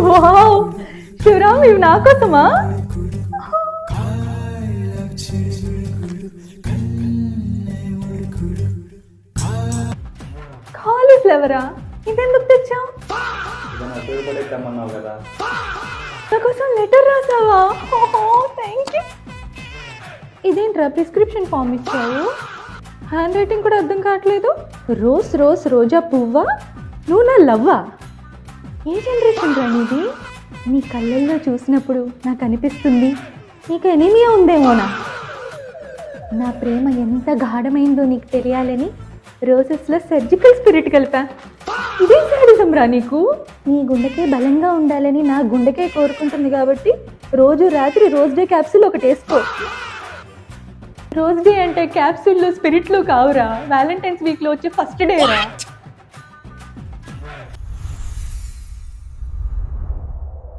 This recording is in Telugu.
వావ్ శివరామ్, ఇవి నా కోసమా? కాలీఫ్లవరా? ఇదెందుకు తెచ్చావు? నా కోసం లెటర్ రాసావా? Thank you. ఇదేంట్రా ప్రిస్క్రిప్షన్ ఫామ్ ఇచ్చావు? హ్యాండ్ రైటింగ్ కూడా అర్థం కావట్లేదు. రోజ్ రోజ్ రోజా పువ్వా? నువ్వు నా లవ్వా? ఏ జనరేషన్ రా నీది? నీ కళ్ళల్లో చూసినప్పుడు నాకు అనిపిస్తుంది నీకు ఎనీమియా ఉందేమోనా. నా ప్రేమ ఎంత గాఢమైందో నీకు తెలియాలని రోజెస్లో సర్జికల్ స్పిరిట్ కలిపా. ఇదేం సాడిజం రా నీకు? నీ గుండెకే బలంగా ఉండాలని నా గుండెకే కోరుకుంటుంది కాబట్టి రోజు రాత్రి రోజ్ డే క్యాప్సూల్ ఒకటి వేసుకో. రోజ్ డే అంటే క్యాప్సూల్లో స్పిరిట్లు కావురా, వ్యాలంటైన్స్ వీక్లో వచ్చే ఫస్ట్ డే రా.